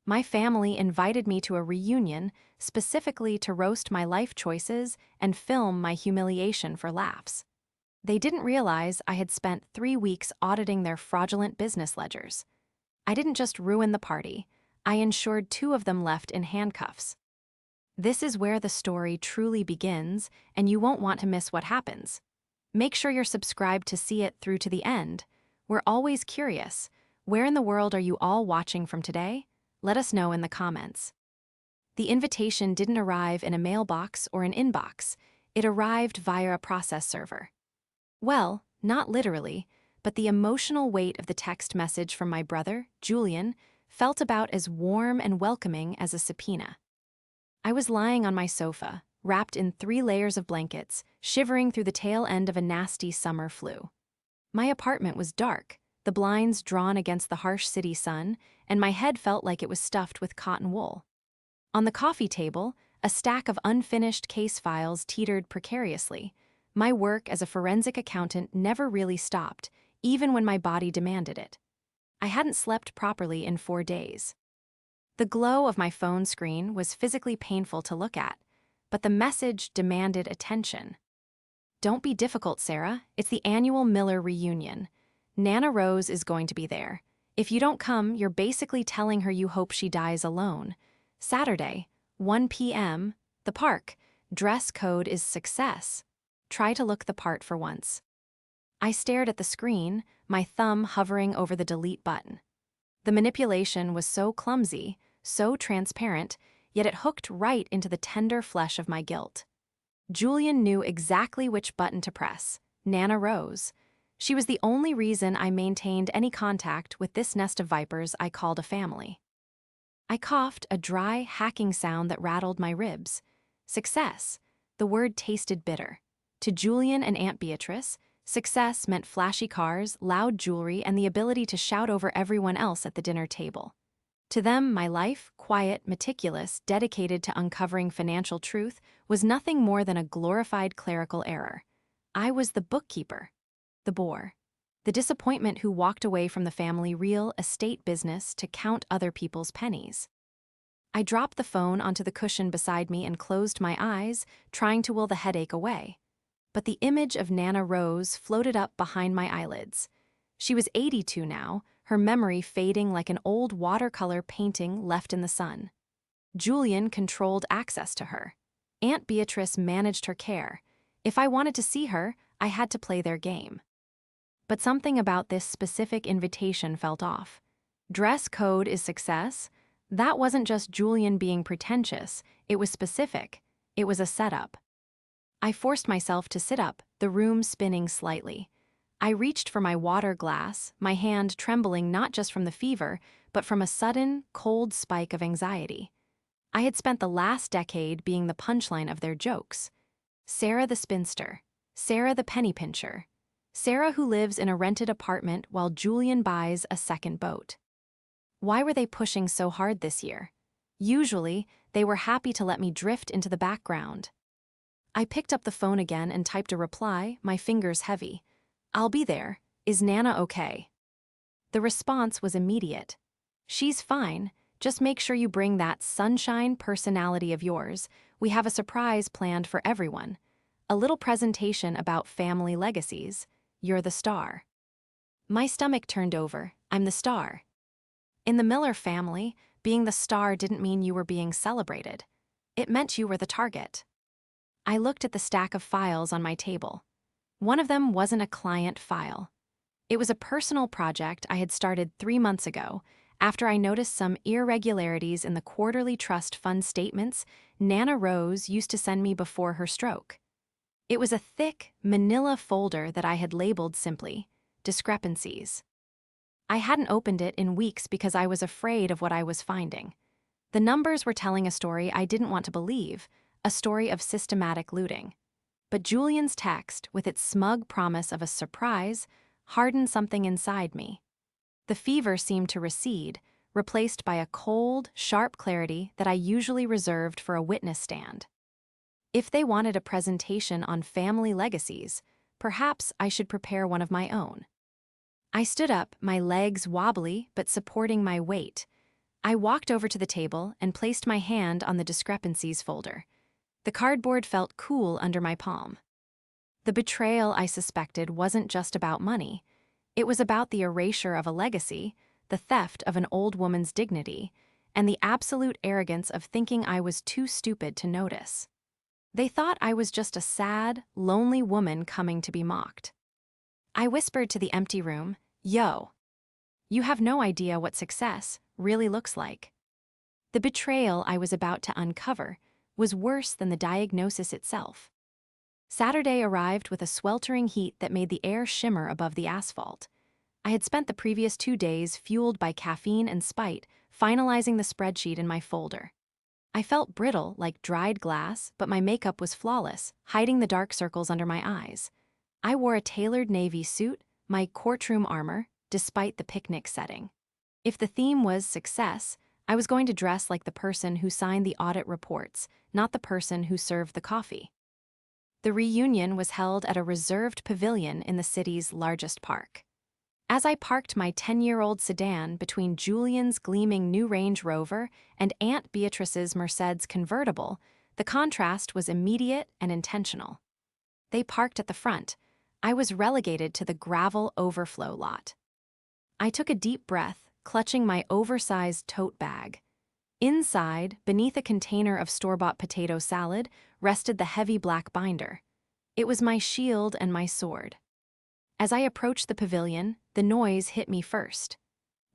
My family invited me to a reunion specifically to roast my life choices and film my humiliation for laughs. They didn't realize I had spent 3 weeks auditing their fraudulent business ledgers. I didn't just ruin the party, I ensured 2 of them left in handcuffs. This is where the story truly begins, and you won't want to miss what happens. Make sure you're subscribed to see it through to the end. We're always curious. Where in the world are you all watching from today? Let us know in the comments. The invitation didn't arrive in a mailbox or an inbox. It arrived via a process server. Well, not literally, but the emotional weight of the text message from my brother, Julian, felt about as warm and welcoming as a subpoena. I was lying on my sofa, wrapped in 3 layers of blankets, shivering through the tail end of a nasty summer flu. My apartment was dark, the blinds drawn against the harsh city sun, and my head felt like it was stuffed with cotton wool. On the coffee table, a stack of unfinished case files teetered precariously. My work as a forensic accountant never really stopped, even when my body demanded it. I hadn't slept properly in 4 days. The glow of my phone screen was physically painful to look at, but the message demanded attention. Don't be difficult, Sarah. It's the annual Miller reunion. Nana Rose is going to be there. If you don't come, you're basically telling her you hope she dies alone. Saturday, 1 p.m., the park. Dress code is success. Try to look the part for once. I stared at the screen, my thumb hovering over the delete button. The manipulation was so clumsy, so transparent, yet it hooked right into the tender flesh of my guilt. Julian knew exactly which button to press. Nana Rose. She was the only reason I maintained any contact with this nest of vipers I called a family. I coughed, a dry, hacking sound that rattled my ribs. Success. The word tasted bitter. To Julian and Aunt Beatrice, success meant flashy cars, loud jewelry, and the ability to shout over everyone else at the dinner table. To them, my life, quiet, meticulous, dedicated to uncovering financial truth, was nothing more than a glorified clerical error. I was the bookkeeper, the bore, the disappointment who walked away from the family real estate business to count other people's pennies. I dropped the phone onto the cushion beside me and closed my eyes, trying to will the headache away. But the image of Nana Rose floated up behind my eyelids. She was 82 now, her memory fading like an old watercolor painting left in the sun. Julian controlled access to her. Aunt Beatrice managed her care. If I wanted to see her, I had to play their game. But something about this specific invitation felt off. Dress code is success? That wasn't just Julian being pretentious, it was specific. It was a setup. I forced myself to sit up, the room spinning slightly. I reached for my water glass, my hand trembling not just from the fever, but from a sudden, cold spike of anxiety. I had spent the last decade being the punchline of their jokes. Sarah the spinster, Sarah the penny pincher, Sarah who lives in a rented apartment while Julian buys a second boat. Why were they pushing so hard this year? Usually, they were happy to let me drift into the background. I picked up the phone again and typed a reply, my fingers heavy. I'll be there. Is Nana okay? The response was immediate. She's fine. Just make sure you bring that sunshine personality of yours. We have a surprise planned for everyone. A little presentation about family legacies. You're the star. My stomach turned over. I'm the star. In the Miller family, being the star didn't mean you were being celebrated. It meant you were the target. I looked at the stack of files on my table. One of them wasn't a client file. It was a personal project I had started 3 months ago, after I noticed some irregularities in the quarterly trust fund statements Nana Rose used to send me before her stroke. It was a thick, manila folder that I had labeled simply, discrepancies. I hadn't opened it in weeks because I was afraid of what I was finding. The numbers were telling a story I didn't want to believe, a story of systematic looting. But Julian's text, with its smug promise of a surprise, hardened something inside me. The fever seemed to recede, replaced by a cold, sharp clarity that I usually reserved for a witness stand. If they wanted a presentation on family legacies, perhaps I should prepare one of my own. I stood up, my legs wobbly but supporting my weight. I walked over to the table and placed my hand on the discrepancies folder. The cardboard felt cool under my palm. The betrayal I suspected wasn't just about money. It was about the erasure of a legacy, the theft of an old woman's dignity, and the absolute arrogance of thinking I was too stupid to notice. They thought I was just a sad, lonely woman coming to be mocked. I whispered to the empty room, "Yo, you have no idea what success really looks like." The betrayal I was about to uncover was worse than the diagnosis itself. Saturday arrived with a sweltering heat that made the air shimmer above the asphalt. I had spent the previous 2 days fueled by caffeine and spite, finalizing the spreadsheet in my folder. I felt brittle like dried glass, but my makeup was flawless, hiding the dark circles under my eyes. I wore a tailored navy suit, my courtroom armor, despite the picnic setting. If the theme was success, I was going to dress like the person who signed the audit reports, not the person who served the coffee. The reunion was held at a reserved pavilion in the city's largest park. As I parked my 10-year-old sedan between Julian's gleaming new Range Rover and Aunt Beatrice's Mercedes convertible, the contrast was immediate and intentional. They parked at the front. I was relegated to the gravel overflow lot. I took a deep breath, clutching my oversized tote bag. Inside, beneath a container of store-bought potato salad, rested the heavy black binder. It was my shield and my sword. As I approached the pavilion, the noise hit me first.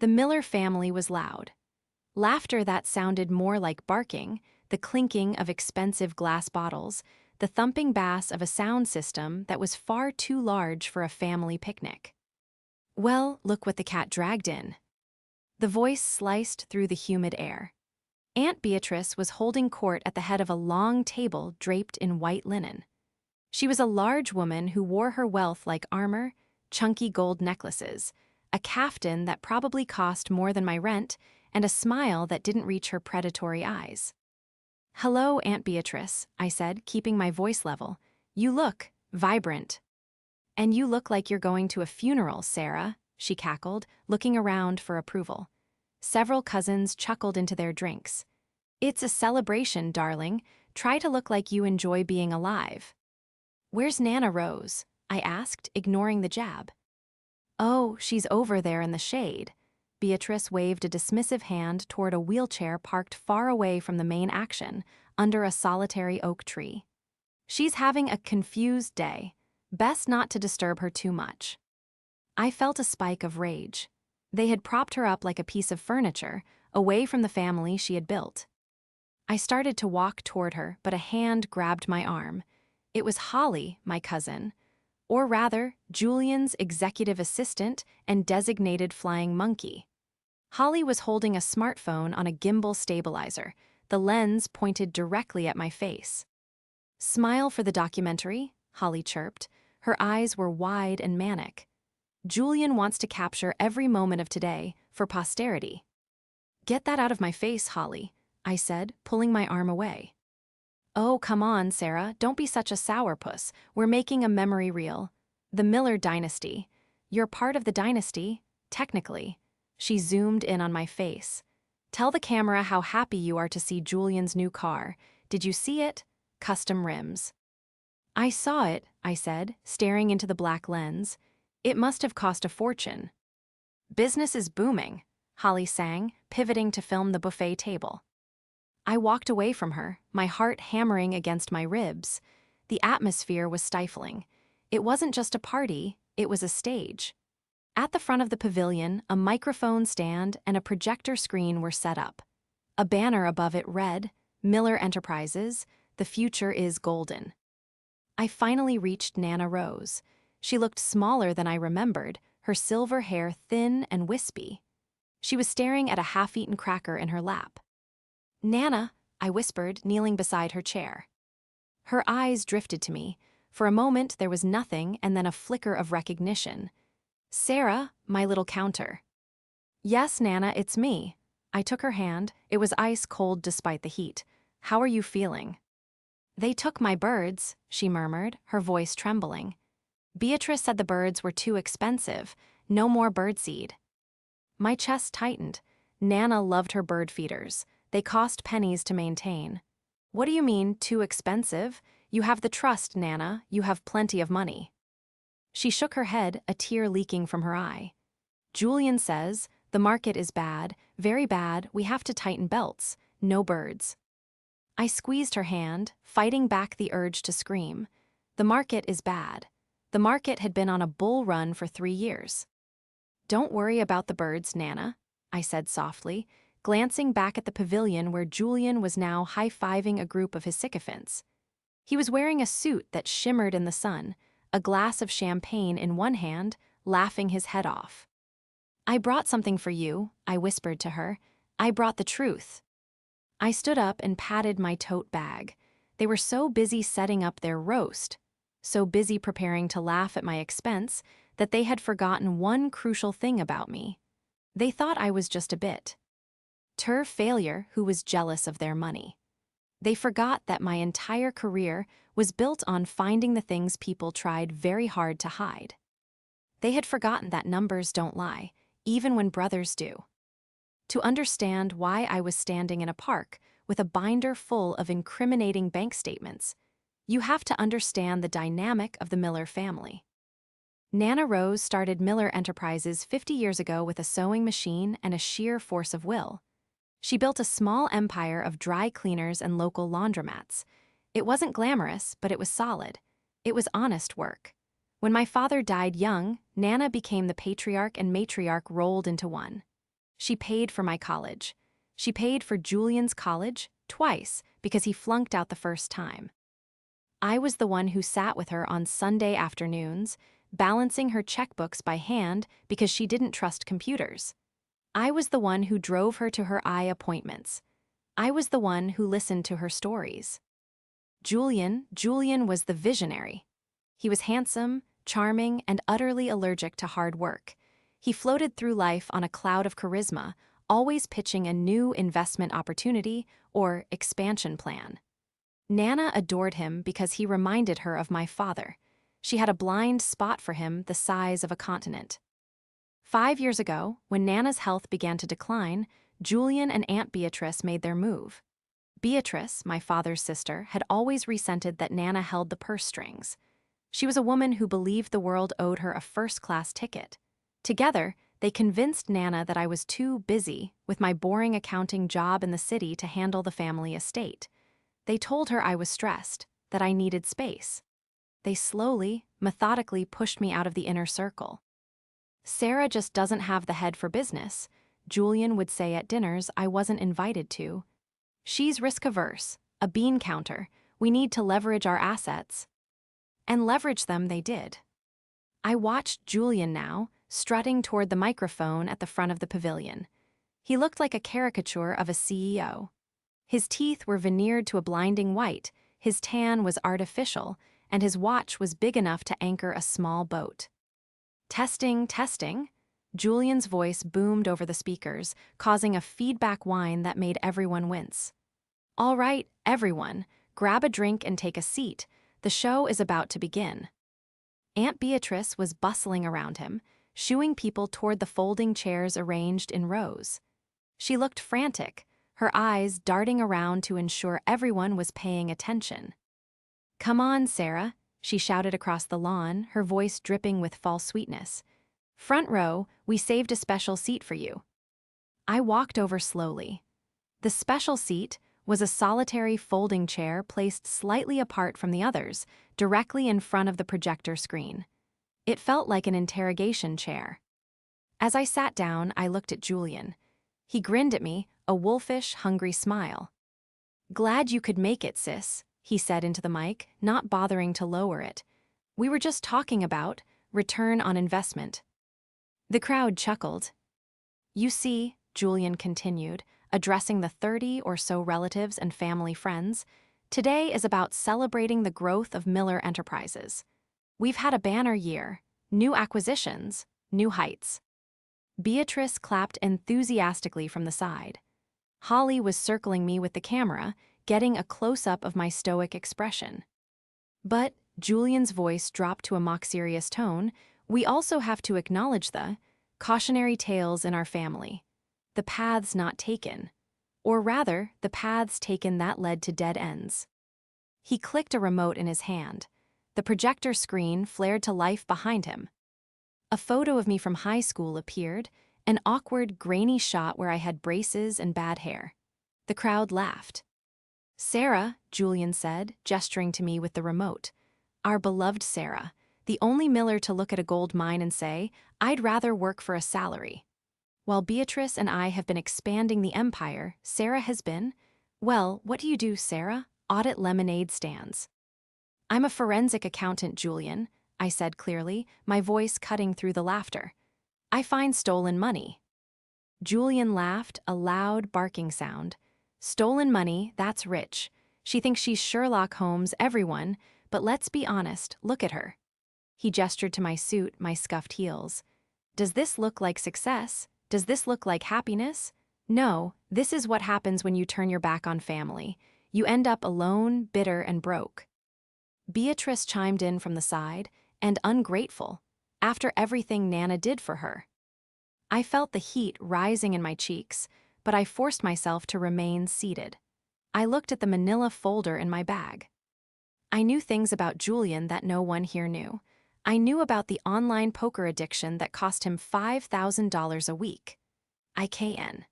The Miller family was loud. Laughter that sounded more like barking, the clinking of expensive glass bottles, the thumping bass of a sound system that was far too large for a family picnic. "Well, look what the cat dragged in." The voice sliced through the humid air. Aunt Beatrice was holding court at the head of a long table draped in white linen. She was a large woman who wore her wealth like armor, chunky gold necklaces, a caftan that probably cost more than my rent, and a smile that didn't reach her predatory eyes. "Hello, Aunt Beatrice," I said, keeping my voice level. "You look vibrant." "And you look like you're going to a funeral, Sarah," she cackled, looking around for approval. Several cousins chuckled into their drinks. "It's a celebration, darling. Try to look like you enjoy being alive." "Where's Nana Rose?" I asked, ignoring the jab. "Oh, she's over there in the shade." Beatrice waved a dismissive hand toward a wheelchair parked far away from the main action, under a solitary oak tree. "She's having a confused day. Best not to disturb her too much." I felt a spike of rage. They had propped her up like a piece of furniture, away from the family she had built. I started to walk toward her, but a hand grabbed my arm. It was Holly, my cousin. Or rather, Julian's executive assistant and designated flying monkey. Holly was holding a smartphone on a gimbal stabilizer, the lens pointed directly at my face. "Smile for the documentary," Holly chirped. Her eyes were wide and manic. "Julian wants to capture every moment of today, for posterity." "Get that out of my face, Holly," I said, pulling my arm away. "Oh, come on, Sarah, don't be such a sourpuss. We're making a memory reel. The Miller dynasty. You're part of the dynasty, technically." She zoomed in on my face. "Tell the camera how happy you are to see Julian's new car. Did you see it? Custom rims." "I saw it," I said, staring into the black lens. "It must have cost a fortune." "Business is booming," Holly sang, pivoting to film the buffet table. I walked away from her, my heart hammering against my ribs. The atmosphere was stifling. It wasn't just a party, it was a stage. At the front of the pavilion, a microphone stand and a projector screen were set up. A banner above it read, "Miller Enterprises, the future is golden." I finally reached Nana Rose. She looked smaller than I remembered, her silver hair thin and wispy. She was staring at a half-eaten cracker in her lap. "Nana," I whispered, kneeling beside her chair. Her eyes drifted to me. For a moment there was nothing and then a flicker of recognition. "Sarah, my little counter." "Yes, Nana, it's me." I took her hand. It was ice cold despite the heat. "How are you feeling?" "They took my birds," she murmured, her voice trembling. "Beatrice said the birds were too expensive. No more birdseed." My chest tightened. Nana loved her bird feeders. They cost pennies to maintain. What do you mean, too expensive? You have the trust, Nana. You have plenty of money. She shook her head, a tear leaking from her eye. Julian says, the market is bad, very bad, we have to tighten belts. No birds. I squeezed her hand, fighting back the urge to scream. The market is bad. The market had been on a bull run for 3 years. Don't worry about the birds, Nana, I said softly, glancing back at the pavilion where Julian was now high-fiving a group of his sycophants. He was wearing a suit that shimmered in the sun, a glass of champagne in one hand, laughing his head off. I brought something for you, I whispered to her. I brought the truth. I stood up and patted my tote bag. They were so busy setting up their roast, so busy preparing to laugh at my expense, that they had forgotten one crucial thing about me. They thought I was just a bit failure who was jealous of their money. They forgot that my entire career was built on finding the things people tried very hard to hide. They had forgotten that numbers don't lie, even when brothers do. To understand why I was standing in a park with a binder full of incriminating bank statements, you have to understand the dynamic of the Miller family. Nana Rose started Miller Enterprises 50 years ago with a sewing machine and a sheer force of will. She built a small empire of dry cleaners and local laundromats. It wasn't glamorous, but it was solid. It was honest work. When my father died young, Nana became the patriarch and matriarch rolled into one. She paid for my college. She paid for Julian's college twice because he flunked out the first time. I was the one who sat with her on Sunday afternoons, balancing her checkbooks by hand because she didn't trust computers. I was the one who drove her to her eye appointments. I was the one who listened to her stories. Julian was the visionary. He was handsome, charming, and utterly allergic to hard work. He floated through life on a cloud of charisma, always pitching a new investment opportunity or expansion plan. Nana adored him because he reminded her of my father. She had a blind spot for him the size of a continent. 5 years ago, when Nana's health began to decline, Julian and Aunt Beatrice made their move. Beatrice, my father's sister, had always resented that Nana held the purse strings. She was a woman who believed the world owed her a first-class ticket. Together, they convinced Nana that I was too busy with my boring accounting job in the city to handle the family estate. They told her I was stressed, that I needed space. They slowly, methodically pushed me out of the inner circle. Sarah just doesn't have the head for business, Julian would say at dinners I wasn't invited to. She's risk-averse, a bean counter. We need to leverage our assets. And leverage them they did. I watched Julian now, strutting toward the microphone at the front of the pavilion. He looked like a caricature of a CEO. His teeth were veneered to a blinding white, his tan was artificial, and his watch was big enough to anchor a small boat. Testing, testing. Julian's voice boomed over the speakers, causing a feedback whine that made everyone wince. All right, everyone, grab a drink and take a seat. The show is about to begin. Aunt Beatrice was bustling around him, shooing people toward the folding chairs arranged in rows. She looked frantic, her eyes darting around to ensure everyone was paying attention. Come on, Sarah, she shouted across the lawn, her voice dripping with false sweetness. Front row, we saved a special seat for you. I walked over slowly. The special seat was a solitary folding chair placed slightly apart from the others, directly in front of the projector screen. It felt like an interrogation chair. As I sat down, I looked at Julian. He grinned at me, a wolfish, hungry smile. Glad you could make it, sis, he said into the mic, not bothering to lower it. We were just talking about return on investment. The crowd chuckled. You see, Julian continued, addressing the 30 or so relatives and family friends, today is about celebrating the growth of Miller Enterprises. We've had a banner year, new acquisitions, new heights. Beatrice clapped enthusiastically from the side. Holly was circling me with the camera, getting a close-up of my stoic expression. But, Julian's voice dropped to a mock-serious tone, we also have to acknowledge the cautionary tales in our family. the paths not taken. Or rather, the paths taken that led to dead ends. He clicked a remote in his hand. The projector screen flared to life behind him. A photo of me from high school appeared, an awkward, grainy shot where I had braces and bad hair. The crowd laughed. "Sarah," Julian said, gesturing to me with the remote. "Our beloved Sarah, the only miller to look at a gold mine and say, 'I'd rather work for a salary.' While Beatrice and I have been expanding the empire, Sarah has been, well, what do you do, Sarah? Audit lemonade stands." "I'm a forensic accountant, Julian," I said clearly, my voice cutting through the laughter. "I find stolen money." Julian laughed, a loud, barking sound. "Stolen money, that's rich. She thinks she's Sherlock Holmes, everyone, but let's be honest, look at her." He gestured to my suit, my scuffed heels. "Does this look like success? Does this look like happiness? No, this is what happens when you turn your back on family. You end up alone, bitter, and broke." Beatrice chimed in from the side, and ungrateful, after everything Nana did for her. I felt the heat rising in my cheeks, but I forced myself to remain seated. I looked at the manila folder in my bag. I knew things about Julian that no one here knew. I knew about the online poker addiction that cost him $5,000 a week. IKN.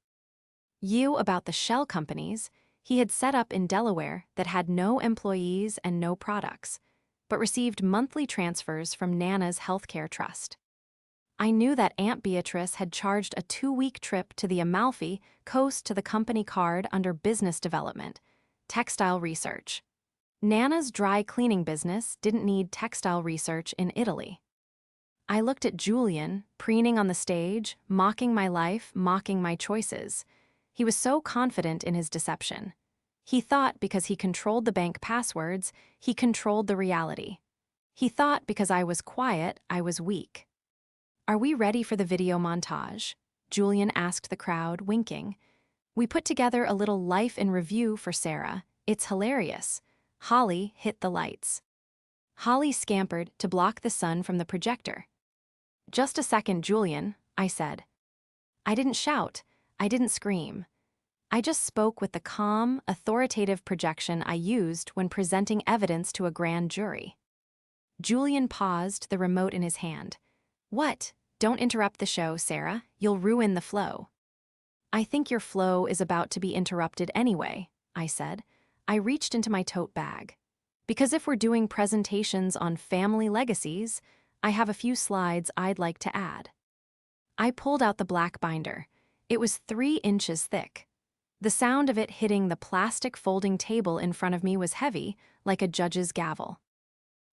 You about the shell companies he had set up in Delaware that had no employees and no products, but received monthly transfers from Nana's healthcare trust. I knew that Aunt Beatrice had charged a 2-week trip to the Amalfi Coast to the company card under business development, textile research. Nana's dry cleaning business didn't need textile research in Italy. I looked at Julian, preening on the stage, mocking my life, mocking my choices. He was so confident in his deception. He thought because he controlled the bank passwords, he controlled the reality. He thought because I was quiet, I was weak. "Are we ready for the video montage?" Julian asked the crowd, winking. "We put together a little life in review for Sarah. It's hilarious." Holly hit the lights. Holly scampered to block the sun from the projector. "Just a second, Julian," I said. I didn't shout. I didn't scream. I just spoke with the calm, authoritative projection I used when presenting evidence to a grand jury. Julian paused, the remote in his hand. "What? Don't interrupt the show, Sarah. You'll ruin the flow." "I think your flow is about to be interrupted anyway," I said. I reached into my tote bag. "Because if we're doing presentations on family legacies, I have a few slides I'd like to add." I pulled out the black binder. It was 3 inches thick. The sound of it hitting the plastic folding table in front of me was heavy, like a judge's gavel.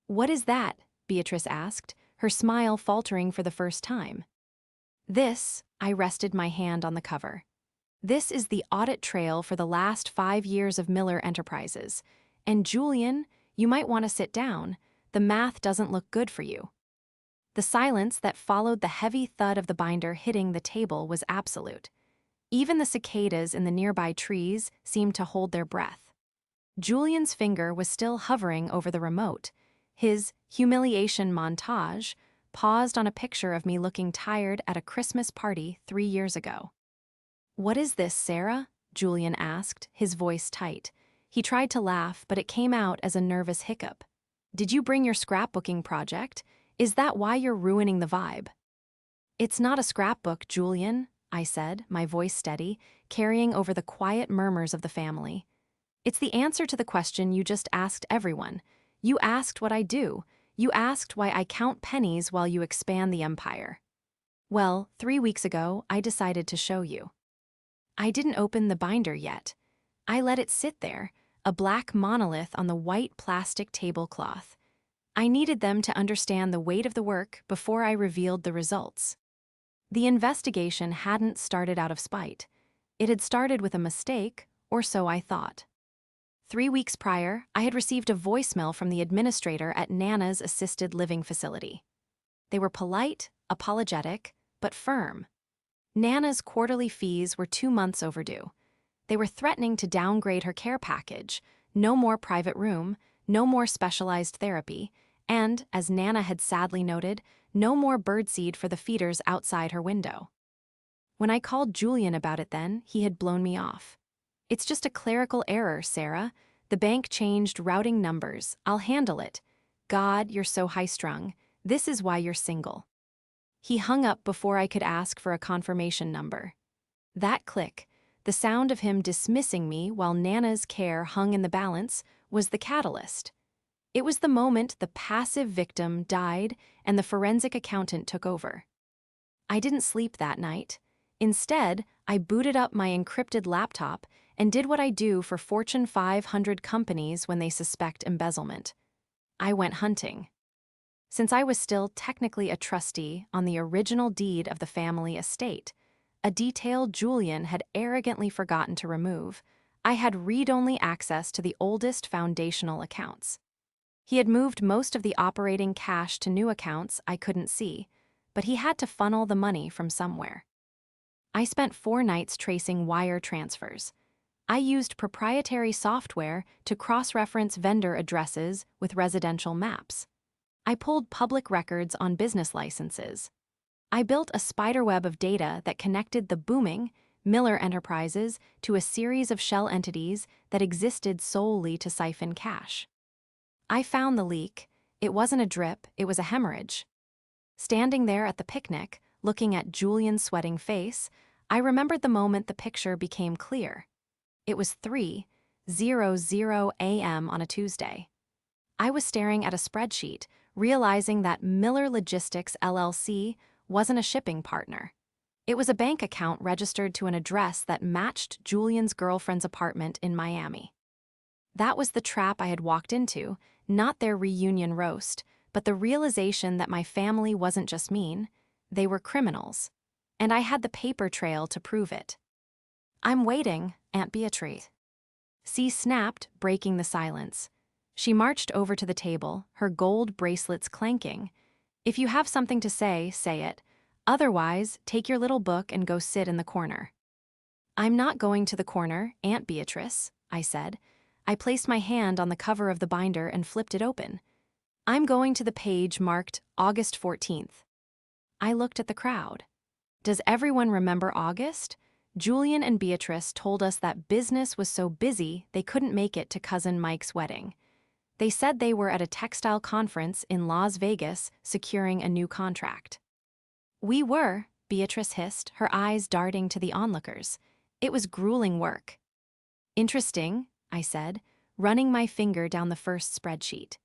"What is that?" Beatrice asked, her smile faltering for the first time. "This," I rested my hand on the cover. "This is the audit trail for the last 5 years of Miller Enterprises. And Julian, you might want to sit down. The math doesn't look good for you." The silence that followed the heavy thud of the binder hitting the table was absolute. Even the cicadas in the nearby trees seemed to hold their breath. Julian's finger was still hovering over the remote. His humiliation montage paused on a picture of me looking tired at a Christmas party 3 years ago. "What is this, Sarah?" Julian asked, his voice tight. He tried to laugh, but it came out as a nervous hiccup. "Did you bring your scrapbooking project? Is that why you're ruining the vibe?" "It's not a scrapbook, Julian," I said, my voice steady, carrying over the quiet murmurs of the family. "It's the answer to the question you just asked everyone. You asked what I do. You asked why I count pennies while you expand the empire. Well, 3 weeks ago, I decided to show you." I didn't open the binder yet. I let it sit there, a black monolith on the white plastic tablecloth. I needed them to understand the weight of the work before I revealed the results. The investigation hadn't started out of spite. It had started with a mistake, or so I thought. 3 weeks prior, I had received a voicemail from the administrator at Nana's assisted living facility. They were polite, apologetic, but firm. Nana's quarterly fees were 2 months overdue. They were threatening to downgrade her care package, no more private room, no more specialized therapy, and, as Nana had sadly noted, no more birdseed for the feeders outside her window. When I called Julian about it then, he had blown me off. "It's just a clerical error, Sarah. The bank changed routing numbers. I'll handle it. God, you're so high-strung. This is why you're single." He hung up before I could ask for a confirmation number. That click, the sound of him dismissing me while Nana's care hung in the balance, was the catalyst. It was the moment the passive victim died and the forensic accountant took over. I didn't sleep that night. Instead, I booted up my encrypted laptop and did what I do for Fortune 500 companies when they suspect embezzlement. I went hunting. Since I was still technically a trustee on the original deed of the family estate, a detail Julian had arrogantly forgotten to remove, I had read-only access to the oldest foundational accounts. He had moved most of the operating cash to new accounts I couldn't see, but he had to funnel the money from somewhere. I spent 4 nights tracing wire transfers. I used proprietary software to cross-reference vendor addresses with residential maps. I pulled public records on business licenses. I built a spiderweb of data that connected the booming Miller Enterprises to a series of shell entities that existed solely to siphon cash. I found the leak. It wasn't a drip, it was a hemorrhage. Standing there at the picnic, looking at Julian's sweating face, I remembered the moment the picture became clear. It was 3:00 a.m. on a Tuesday. I was staring at a spreadsheet, realizing that Miller Logistics LLC wasn't a shipping partner. It was a bank account registered to an address that matched Julian's girlfriend's apartment in Miami. That was the trap I had walked into, not their reunion roast, but the realization that my family wasn't just mean, they were criminals. And I had the paper trail to prove it. "I'm waiting, Aunt Beatrice." C snapped, breaking the silence. She marched over to the table, her gold bracelets clanking. "If you have something to say, say it. Otherwise, take your little book and go sit in the corner." "I'm not going to the corner, Aunt Beatrice," I said. I placed my hand on the cover of the binder and flipped it open. "I'm going to the page marked August 14th. I looked at the crowd. Does everyone remember August? Julian and Beatrice told us that business was so busy they couldn't make it to Cousin Mike's wedding. They said they were at a textile conference in Las Vegas securing a new contract. "We were," Beatrice hissed, her eyes darting to the onlookers. "It was grueling work." "Interesting," I said, running my finger down the first spreadsheet.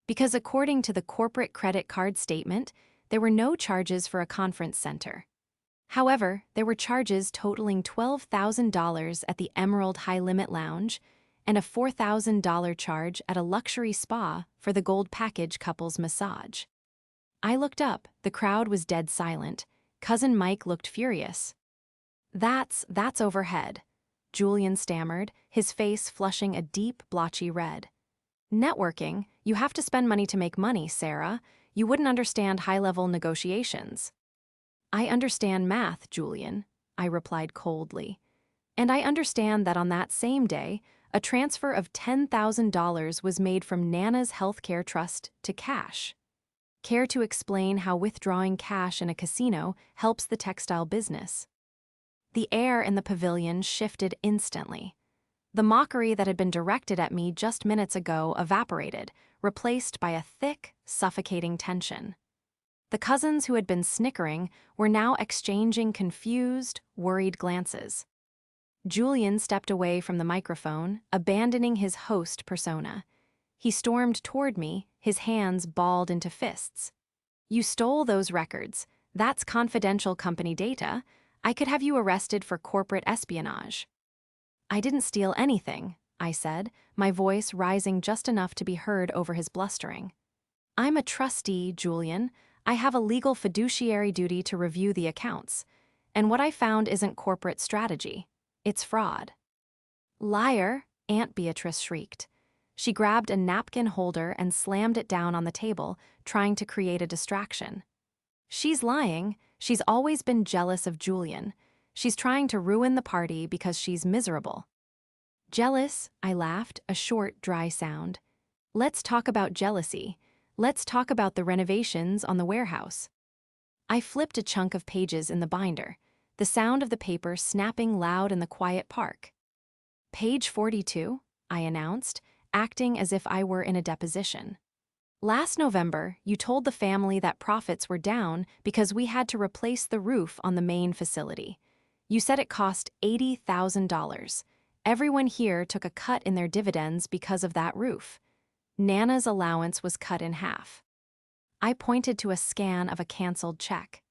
"Because according to the corporate credit card statement, there were no charges for a conference center. However, there were charges totaling $12,000 at the Emerald High Limit Lounge and a $4,000 charge at a luxury spa for the gold package couple's massage." I looked up. The crowd was dead silent. Cousin Mike looked furious. That's overhead," Julian stammered, his face flushing a deep, blotchy red. "Networking, you have to spend money to make money, Sarah. You wouldn't understand high-level negotiations." "I understand math, Julian," I replied coldly. "And I understand that on that same day, a transfer of $10,000 was made from Nana's healthcare trust to cash. Care to explain how withdrawing cash in a casino helps the textile business?" The air in the pavilion shifted instantly. The mockery that had been directed at me just minutes ago evaporated, replaced by a thick, suffocating tension. The cousins who had been snickering were now exchanging confused, worried glances. Julian stepped away from the microphone, abandoning his host persona. He stormed toward me, his hands balled into fists. "You stole those records. That's confidential company data. I could have you arrested for corporate espionage." "I didn't steal anything," I said, my voice rising just enough to be heard over his blustering. "I'm a trustee, Julian. I have a legal fiduciary duty to review the accounts. And what I found isn't corporate strategy. It's fraud." "Liar," Aunt Beatrice shrieked. She grabbed a napkin holder and slammed it down on the table, trying to create a distraction. "She's lying. She's always been jealous of Julian. She's trying to ruin the party because she's miserable." "Jealous," I laughed, a short, dry sound. "Let's talk about jealousy. Let's talk about the renovations on the warehouse." I flipped a chunk of pages in the binder. the sound of the paper snapping loud in the quiet park. "Page 42, I announced, acting as if I were in a deposition. "Last November, you told the family that profits were down because we had to replace the roof on the main facility. You said it cost $80,000. Everyone here took a cut in their dividends because of that roof. Nana's allowance was cut in half." I pointed to a scan of a canceled check.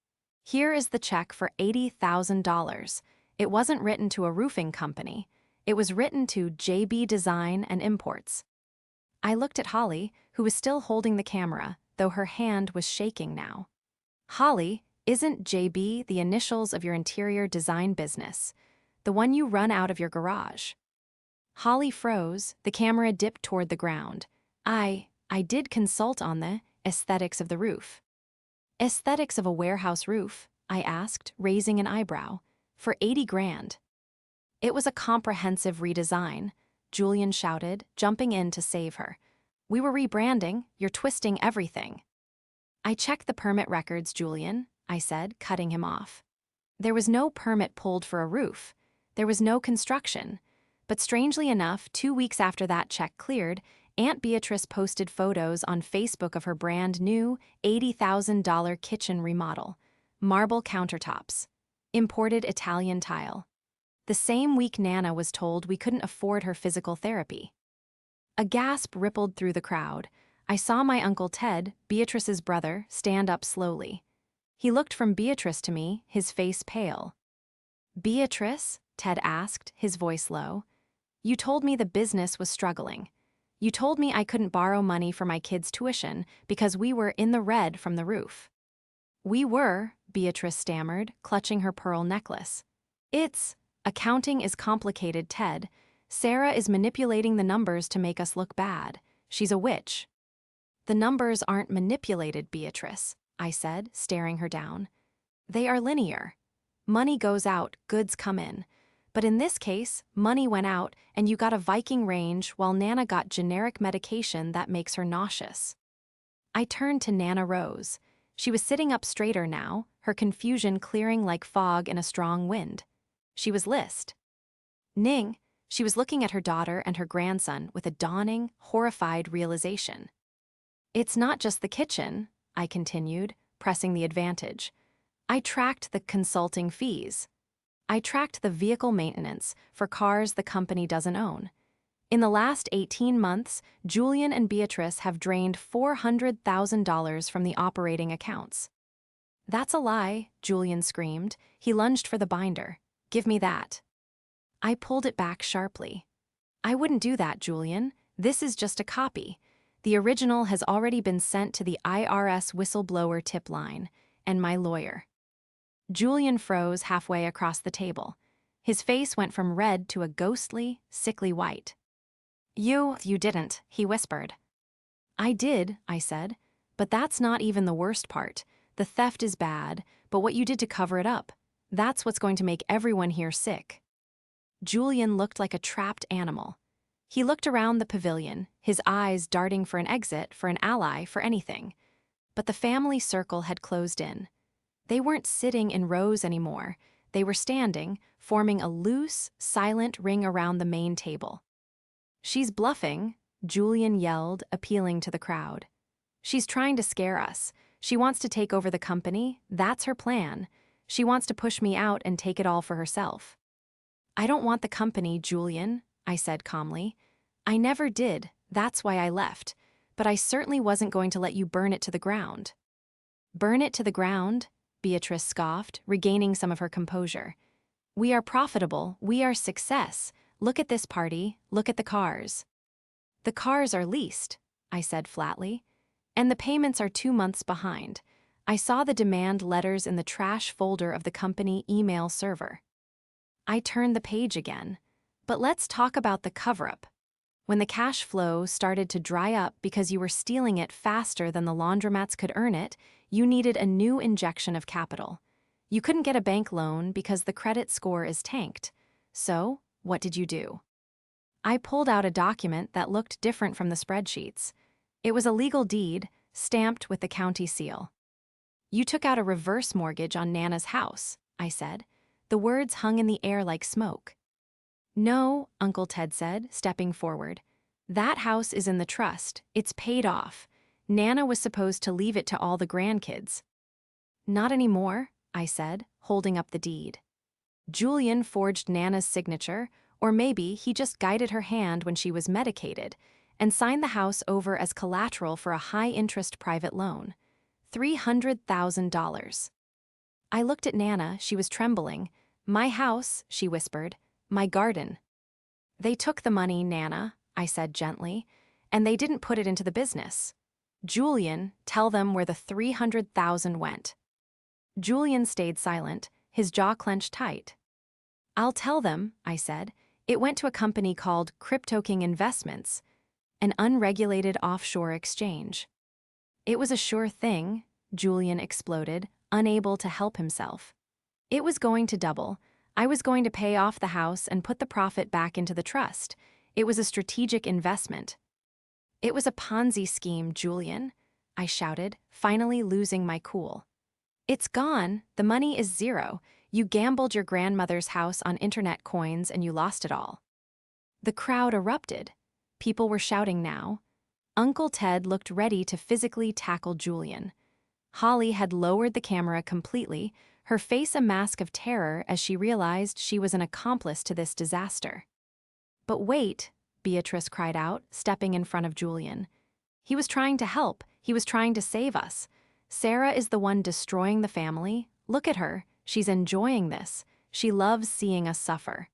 "Here is the check for $80,000. It wasn't written to a roofing company. It was written to JB Design and Imports." I looked at Holly, who was still holding the camera, though her hand was shaking now. "Holly, isn't JB the initials of your interior design business, the one you run out of your garage?" Holly froze, the camera dipped toward the ground. I did consult on the aesthetics of the roof." "Aesthetics of a warehouse roof?" I asked, raising an eyebrow. "For 80 grand. "It was a comprehensive redesign," Julian shouted, jumping in to save her. "We were rebranding, you're twisting everything." "I checked the permit records, Julian," I said, cutting him off. "There was no permit pulled for a roof. There was no construction. But strangely enough, 2 weeks after that check cleared, Aunt Beatrice posted photos on Facebook of her brand new $80,000 kitchen remodel. Marble countertops. Imported Italian tile. The same week Nana was told we couldn't afford her physical therapy." A gasp rippled through the crowd. I saw my Uncle Ted, Beatrice's brother, stand up slowly. He looked from Beatrice to me, his face pale. "Beatrice?" Ted asked, his voice low. "You told me the business was struggling. You told me I couldn't borrow money for my kids' tuition because we were in the red from the roof." "We were," Beatrice stammered, clutching her pearl necklace. Accounting is complicated, Ted. Sarah is manipulating the numbers to make us look bad. She's a witch." "The numbers aren't manipulated, Beatrice," I said, staring her down. "They are linear. Money goes out, goods come in. But in this case, money went out and you got a Viking range while Nana got generic medication that makes her nauseous." I turned to Nana Rose. She was sitting up straighter now, her confusion clearing like fog in a strong wind. She was list. "Ning," she was looking at her daughter and her grandson with a dawning, horrified realization. "It's not just the kitchen," I continued, pressing the advantage. "I tracked the consulting fees. I tracked the vehicle maintenance for cars the company doesn't own. In the last 18 months, Julian and Beatrice have drained $400,000 from the operating accounts." "That's a lie," Julian screamed. He lunged for the binder. "Give me that." I pulled it back sharply. "I wouldn't do that, Julian. This is just a copy. The original has already been sent to the IRS whistleblower tip line, and my lawyer." Julian froze halfway across the table. His face went from red to a ghostly, sickly white. You didn't," he whispered. "I did," I said. "But that's not even the worst part. The theft is bad, but what you did to cover it up, that's what's going to make everyone here sick." Julian looked like a trapped animal. He looked around the pavilion, his eyes darting for an exit, for an ally, for anything. But the family circle had closed in. They weren't sitting in rows anymore. They were standing, forming a loose, silent ring around the main table. "She's bluffing," Julian yelled, appealing to the crowd. "She's trying to scare us. She wants to take over the company. That's her plan. She wants to push me out and take it all for herself." "I don't want the company, Julian," I said calmly. "I never did. That's why I left. But I certainly wasn't going to let you burn it to the ground." "Burn it to the ground?" Beatrice scoffed, regaining some of her composure. "We are profitable. We are success. Look at this party. Look at the cars." "The cars are leased," I said flatly. "And the payments are 2 months behind. I saw the demand letters in the trash folder of the company email server." I turned the page again. "But let's talk about the cover-up. When the cash flow started to dry up because you were stealing it faster than the laundromats could earn it, you needed a new injection of capital. You couldn't get a bank loan because the credit score is tanked. So, what did you do?" I pulled out a document that looked different from the spreadsheets. It was a legal deed, stamped with the county seal. "You took out a reverse mortgage on Nana's house," I said. The words hung in the air like smoke. "No," Uncle Ted said, stepping forward. "That house is in the trust. It's paid off. Nana was supposed to leave it to all the grandkids." "Not anymore," I said, holding up the deed. "Julian forged Nana's signature, or maybe he just guided her hand when she was medicated, and signed the house over as collateral for a high-interest private loan. $300,000. I looked at Nana, she was trembling. "My house," she whispered, "my garden." "They took the money, Nana," I said gently, "and they didn't put it into the business. Julian, tell them where the $300,000 went." Julian stayed silent, his jaw clenched tight. "I'll tell them," I said. "It went to a company called Crypto King Investments, an unregulated offshore exchange." "It was a sure thing," Julian exploded, unable to help himself. "It was going to double. I was going to pay off the house and put the profit back into the trust. It was a strategic investment." "It was a Ponzi scheme, Julian," I shouted, finally losing my cool. "It's gone. The money is zero. You gambled your grandmother's house on internet coins and you lost it all." The crowd erupted. People were shouting now. Uncle Ted looked ready to physically tackle Julian. Holly had lowered the camera completely, her face a mask of terror as she realized she was an accomplice to this disaster. "But wait," Beatrice cried out, stepping in front of Julian. "He was trying to help. He was trying to save us. Sarah is the one destroying the family. Look at her. She's enjoying this. She loves seeing us suffer."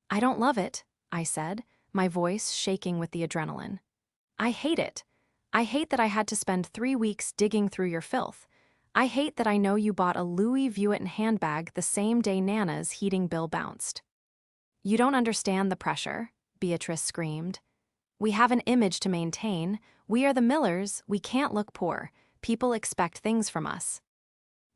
"I don't love it," I said, my voice shaking with the adrenaline. "I hate it. I hate that I had to spend 3 weeks digging through your filth. I hate that I know you bought a Louis Vuitton handbag the same day Nana's heating bill bounced." "You don't understand the pressure," Beatrice screamed. "We have an image to maintain. We are the Millers. We can't look poor. People expect things from us."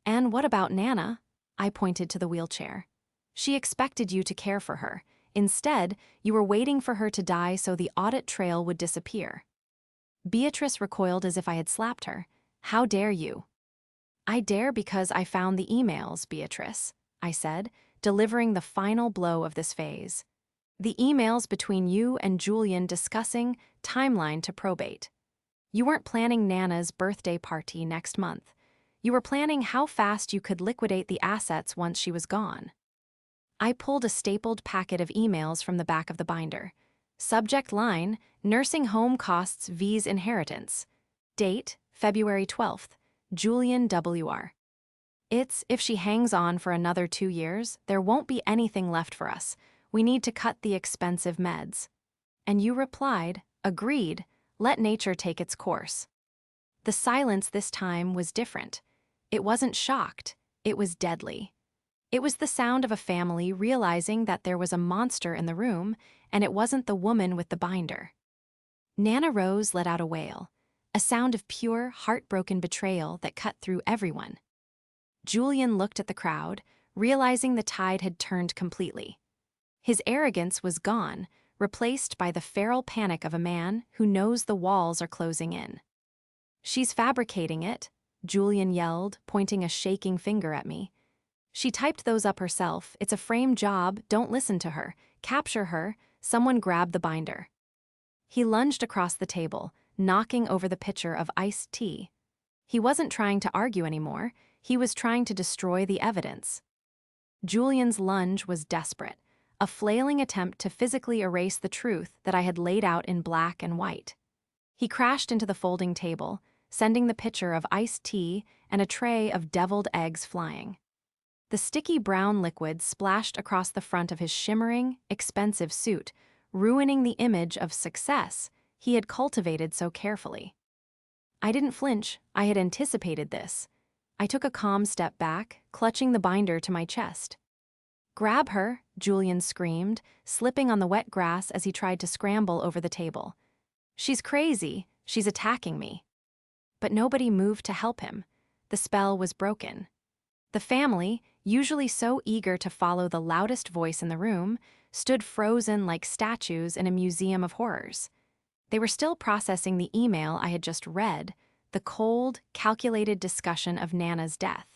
"And what about Nana?" I pointed to the wheelchair. "She expected you to care for her. Instead, you were waiting for her to die so the audit trail would disappear." Beatrice recoiled as if I had slapped her. "How dare you?" "I dare because I found the emails, Beatrice," I said, delivering the final blow of this phase. "The emails between you and Julian discussing timeline to probate. You weren't planning Nana's birthday party next month. You were planning how fast you could liquidate the assets once she was gone." I pulled a stapled packet of emails from the back of the binder. Subject line, "Nursing home costs V's inheritance." Date, February 12th, Julian W.R. "It's, if she hangs on for another 2 years, there won't be anything left for us. We need to cut the expensive meds." And you replied, "Agreed, let nature take its course." The silence this time was different. It wasn't shocked, it was deadly. It was the sound of a family realizing that there was a monster in the room, and it wasn't the woman with the binder. Nana Rose let out a wail, a sound of pure, heartbroken betrayal that cut through everyone. Julian looked at the crowd, realizing the tide had turned completely. His arrogance was gone, replaced by the feral panic of a man who knows the walls are closing in. "She's fabricating it," Julian yelled, pointing a shaking finger at me. "She typed those up herself. It's a frame job. Don't listen to her. Capture her." Someone grabbed the binder. He lunged across the table, knocking over the pitcher of iced tea. He wasn't trying to argue anymore. He was trying to destroy the evidence. Julian's lunge was desperate, a flailing attempt to physically erase the truth that I had laid out in black and white. He crashed into the folding table, sending the pitcher of iced tea and a tray of deviled eggs flying. The sticky brown liquid splashed across the front of his shimmering, expensive suit, ruining the image of success he had cultivated so carefully. I didn't flinch. I had anticipated this. I took a calm step back, clutching the binder to my chest. "Grab her," Julian screamed, slipping on the wet grass as he tried to scramble over the table. "She's crazy. She's attacking me." But nobody moved to help him. The spell was broken. The family, usually so eager to follow the loudest voice in the room, stood frozen like statues in a museum of horrors. They were still processing the email I had just read, the cold, calculated discussion of Nana's death.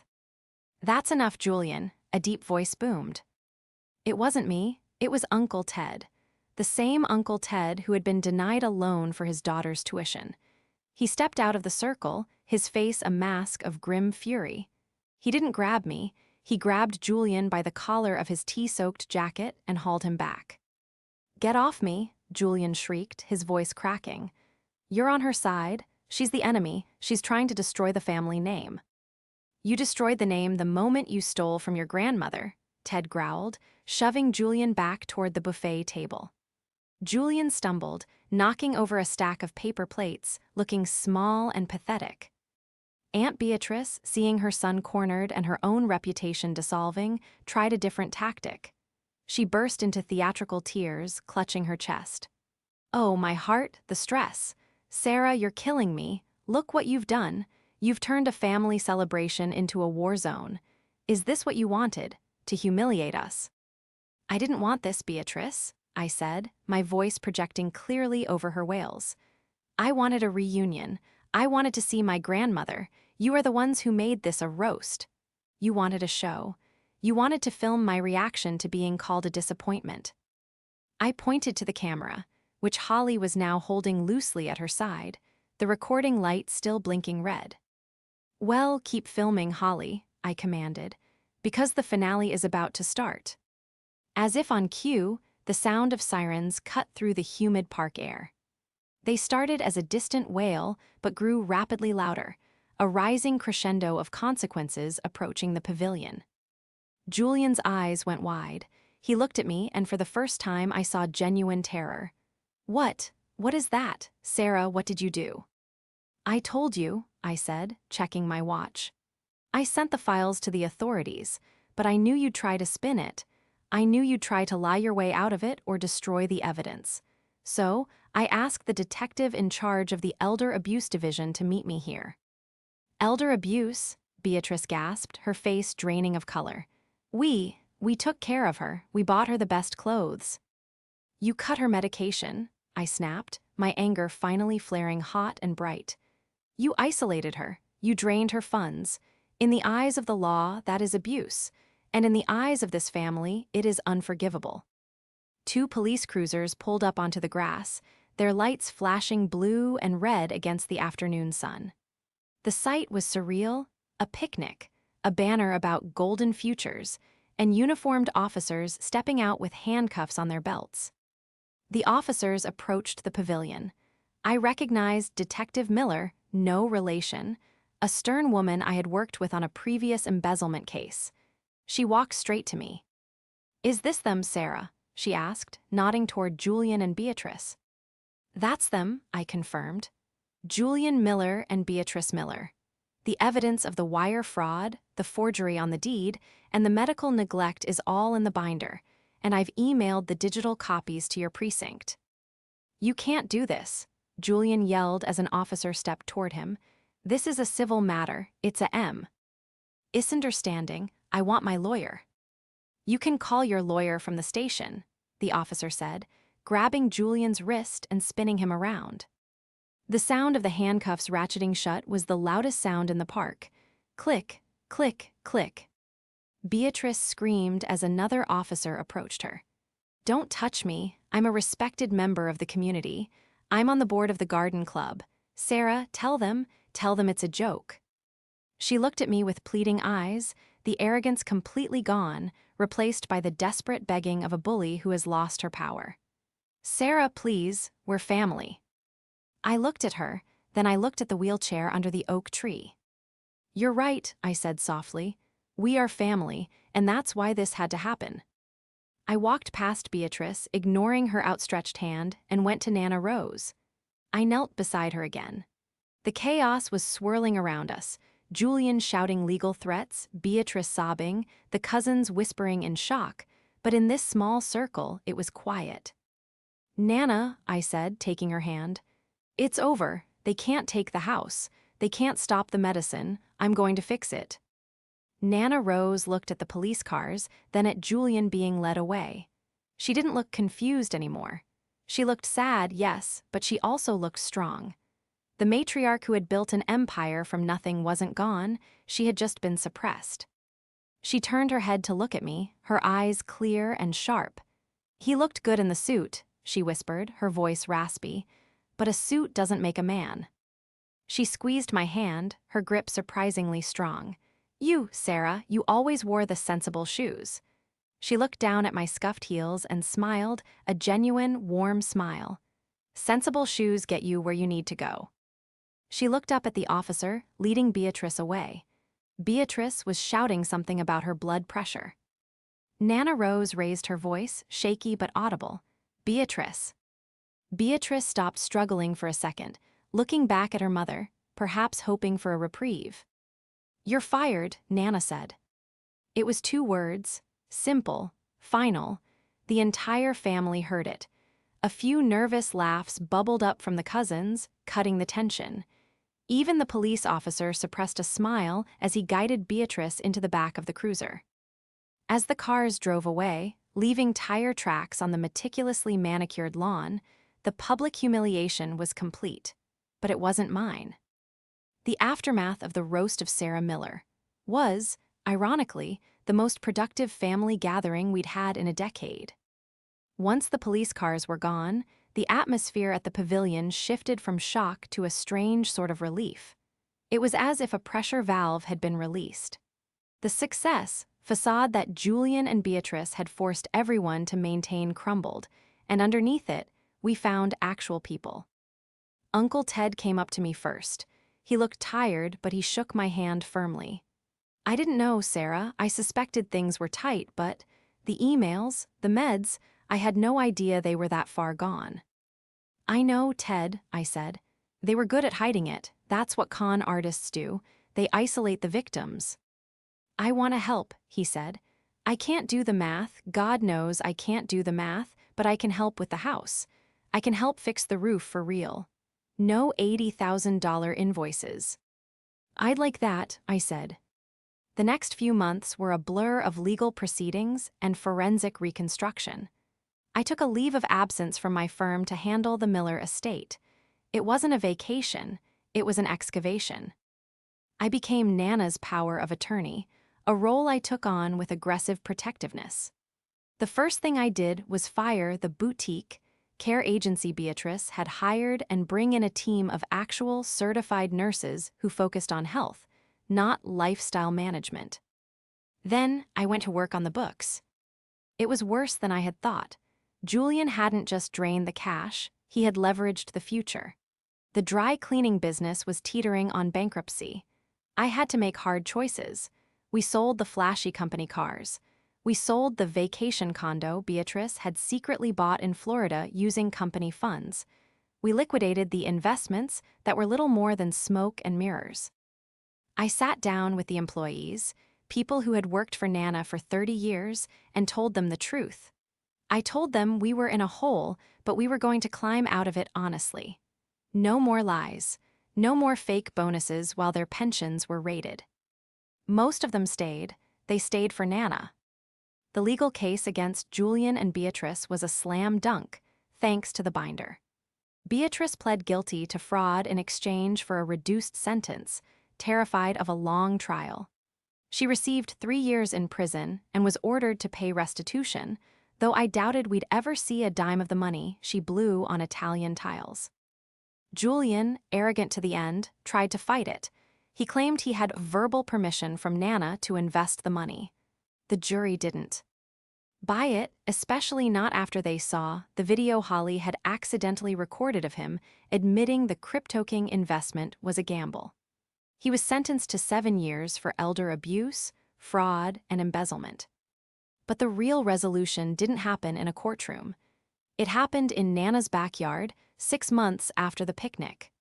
"That's enough, Julian," a deep voice boomed. It wasn't me, it was Uncle Ted. The same Uncle Ted who had been denied a loan for his daughter's tuition. He stepped out of the circle, his face a mask of grim fury. He didn't grab me, he grabbed Julian by the collar of his tea-soaked jacket and hauled him back. "Get off me," Julian shrieked, his voice cracking. "You're on her side. She's the enemy. She's trying to destroy the family name." "You destroyed the name the moment you stole from your grandmother," Ted growled, shoving Julian back toward the buffet table. Julian stumbled, knocking over a stack of paper plates, looking small and pathetic. Aunt Beatrice, seeing her son cornered and her own reputation dissolving, tried a different tactic. She burst into theatrical tears, clutching her chest. "Oh, my heart, the stress. Sarah, you're killing me. Look what you've done. You've turned a family celebration into a war zone. Is this what you wanted, to humiliate us?" "I didn't want this, Beatrice," I said, my voice projecting clearly over her wails. "I wanted a reunion. I wanted to see my grandmother. You are the ones who made this a roast. You wanted a show. You wanted to film my reaction to being called a disappointment." I pointed to the camera, which Holly was now holding loosely at her side, the recording light still blinking red. "Well, keep filming, Holly," I commanded, "because the finale is about to start." As if on cue, the sound of sirens cut through the humid park air. They started as a distant wail, but grew rapidly louder, a rising crescendo of consequences approaching the pavilion. Julian's eyes went wide. He looked at me, and for the first time I saw genuine terror. What is that? Sarah, what did you do?" "I told you," I said, checking my watch. "I sent the files to the authorities, but I knew you'd try to spin it. I knew you'd try to lie your way out of it or destroy the evidence. So, I asked the detective in charge of the Elder Abuse Division to meet me here." "Elder abuse?" Beatrice gasped, her face draining of color. We took care of her. We bought her the best clothes." "You cut her medication," I snapped, my anger finally flaring hot and bright. "You isolated her. You drained her funds. In the eyes of the law, that is abuse. And in the eyes of this family, it is unforgivable." Two police cruisers pulled up onto the grass, their lights flashing blue and red against the afternoon sun. The sight was surreal, a picnic, a banner about golden futures, and uniformed officers stepping out with handcuffs on their belts. The officers approached the pavilion. I recognized Detective Miller, no relation, a stern woman I had worked with on a previous embezzlement case. She walked straight to me. "Is this them, Sarah?" she asked, nodding toward Julian and Beatrice. "That's them," I confirmed. Julian Miller and Beatrice Miller. The evidence of the wire fraud, the forgery on the deed, and the medical neglect is all in the binder, and I've emailed the digital copies to your precinct. "You can't do this," Julian yelled as an officer stepped toward him. "This is a civil matter, it's a M." "Misunderstanding, I want my lawyer." "You can call your lawyer from the station," the officer said, grabbing Julian's wrist and spinning him around. The sound of the handcuffs ratcheting shut was the loudest sound in the park. Click, click, click. Beatrice screamed as another officer approached her. "Don't touch me. I'm a respected member of the community. I'm on the board of the garden club. Sarah, tell them it's a joke." She looked at me with pleading eyes, the arrogance completely gone, replaced by the desperate begging of a bully who has lost her power. "Sarah, please, we're family." I looked at her, then I looked at the wheelchair under the oak tree. "You're right," I said softly. "We are family, and that's why this had to happen." I walked past Beatrice, ignoring her outstretched hand, and went to Nana Rose. I knelt beside her again. The chaos was swirling around us, Julian shouting legal threats, Beatrice sobbing, the cousins whispering in shock, but in this small circle, it was quiet. "Nana," I said, taking her hand, "it's over. They can't take the house. They can't stop the medicine. I'm going to fix it." Nana Rose looked at the police cars, then at Julian being led away. She didn't look confused anymore. She looked sad, yes, but she also looked strong. The matriarch who had built an empire from nothing wasn't gone, she had just been suppressed. She turned her head to look at me, her eyes clear and sharp. "He looked good in the suit," she whispered, her voice raspy. "But a suit doesn't make a man." She squeezed my hand, her grip surprisingly strong. "You, Sarah, you always wore the sensible shoes." She looked down at my scuffed heels and smiled, a genuine, warm smile. "Sensible shoes get you where you need to go." She looked up at the officer, leading Beatrice away. Beatrice was shouting something about her blood pressure. Nana Rose raised her voice, shaky but audible. "Beatrice." Beatrice stopped struggling for a second, looking back at her mother, perhaps hoping for a reprieve. "You're fired," Nana said. It was 2 words, simple, final. The entire family heard it. A few nervous laughs bubbled up from the cousins, cutting the tension. Even the police officer suppressed a smile as he guided Beatrice into the back of the cruiser. As the cars drove away, leaving tire tracks on the meticulously manicured lawn, the public humiliation was complete. But it wasn't mine. The aftermath of the roast of Sarah Miller was, ironically, the most productive family gathering we'd had in a decade. Once the police cars were gone, the atmosphere at the pavilion shifted from shock to a strange sort of relief. It was as if a pressure valve had been released. The success facade that Julian and Beatrice had forced everyone to maintain crumbled, and underneath it, we found actual people. Uncle Ted came up to me first. He looked tired, but he shook my hand firmly. "I didn't know, Sarah. I suspected things were tight, but the emails, the meds, I had no idea they were that far gone." "I know, Ted," I said. "They were good at hiding it. That's what con artists do. They isolate the victims." "I want to help," he said. "I can't do the math. God knows I can't do the math, but I can help with the house. I can help fix the roof for real. No $80,000 invoices." "I'd like that," I said. The next few months were a blur of legal proceedings and forensic reconstruction. I took a leave of absence from my firm to handle the Miller estate. It wasn't a vacation, it was an excavation. I became Nana's power of attorney, a role I took on with aggressive protectiveness. The first thing I did was fire the boutique care agency Beatrice had hired and bring in a team of actual certified nurses who focused on health, not lifestyle management. Then I went to work on the books. It was worse than I had thought. Julian hadn't just drained the cash, he had leveraged the future. The dry cleaning business was teetering on bankruptcy. I had to make hard choices. We sold the flashy company cars. We sold the vacation condo Beatrice had secretly bought in Florida using company funds. We liquidated the investments that were little more than smoke and mirrors. I sat down with the employees, people who had worked for Nana for 30 years, and told them the truth. I told them we were in a hole, but we were going to climb out of it honestly. No more lies. No more fake bonuses while their pensions were raided. Most of them stayed. They stayed for Nana. The legal case against Julian and Beatrice was a slam dunk, thanks to the binder. Beatrice pled guilty to fraud in exchange for a reduced sentence, terrified of a long trial. She received 3 years in prison and was ordered to pay restitution, though I doubted we'd ever see a dime of the money she blew on Italian tiles. Julian, arrogant to the end, tried to fight it. He claimed he had verbal permission from Nana to invest the money. The jury didn't buy it, especially not after they saw the video Holly had accidentally recorded of him admitting the CryptoKing investment was a gamble. He was sentenced to 7 years for elder abuse, fraud, and embezzlement. But the real resolution didn't happen in a courtroom. It happened in Nana's backyard, 6 months after the picnic.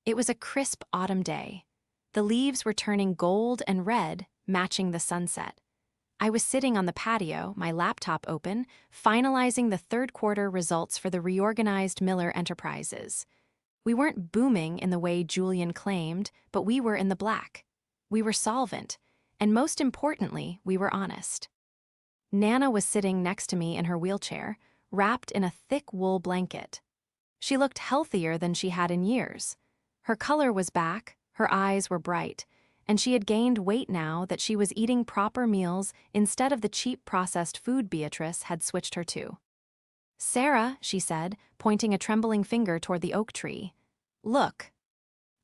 It was a crisp autumn day. The leaves were turning gold and red, matching the sunset. I was sitting on the patio, my laptop open, finalizing the third-quarter results for the reorganized Miller Enterprises. We weren't booming in the way Julian claimed, but we were in the black. We were solvent, and most importantly, we were honest. Nana was sitting next to me in her wheelchair, wrapped in a thick wool blanket. She looked healthier than she had in years. Her color was back, her eyes were bright, and she had gained weight now that she was eating proper meals instead of the cheap processed food Beatrice had switched her to. "Sarah," she said, pointing a trembling finger toward the oak tree. "Look."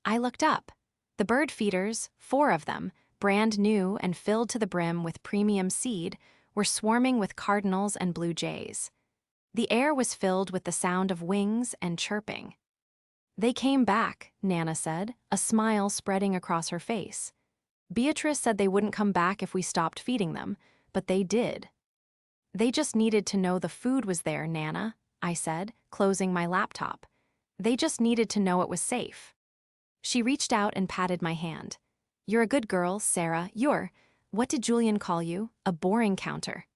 I looked up. The bird feeders, 4 of them, brand new and filled to the brim with premium seed, were swarming with cardinals and blue jays. The air was filled with the sound of wings and chirping. "They came back," Nana said, a smile spreading across her face. "Beatrice said they wouldn't come back if we stopped feeding them, but they did." "They just needed to know the food was there, Nana," I said, closing my laptop. "They just needed to know it was safe." She reached out and patted my hand. "You're a good girl, Sarah. What did Julian call you? A boring counter."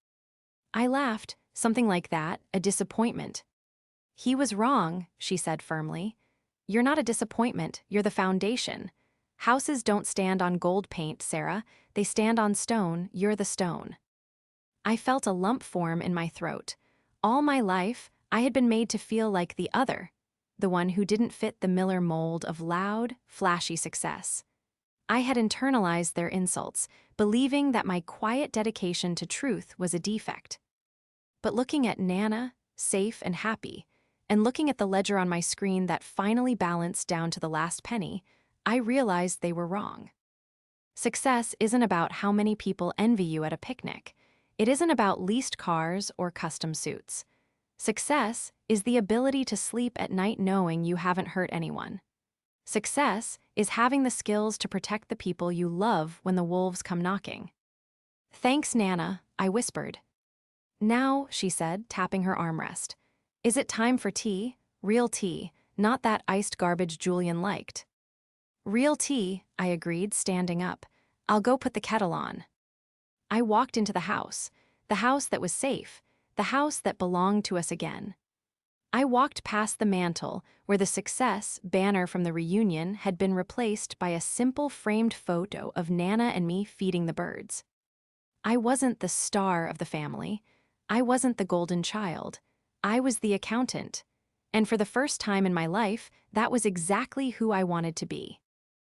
I laughed, something like that, a disappointment. "He was wrong," she said firmly. "You're not a disappointment, you're the foundation. Houses don't stand on gold paint, Sarah. They stand on stone, you're the stone." I felt a lump form in my throat. All my life, I had been made to feel like the other, the one who didn't fit the Miller mold of loud, flashy success. I had internalized their insults, believing that my quiet dedication to truth was a defect. But looking at Nana, safe and happy, and looking at the ledger on my screen that finally balanced down to the last penny, I realized they were wrong. Success isn't about how many people envy you at a picnic. It isn't about leased cars or custom suits. Success is the ability to sleep at night knowing you haven't hurt anyone. Success is having the skills to protect the people you love when the wolves come knocking. "Thanks, Nana," I whispered. "Now," she said, tapping her armrest. "Is it time for tea? Real tea, not that iced garbage Julian liked." "Real tea," I agreed, standing up. "I'll go put the kettle on." I walked into the house that was safe, the house that belonged to us again. I walked past the mantel where the success banner from the reunion had been replaced by a simple framed photo of Nana and me feeding the birds. I wasn't the star of the family. I wasn't the golden child. I was the accountant. And for the first time in my life, that was exactly who I wanted to be.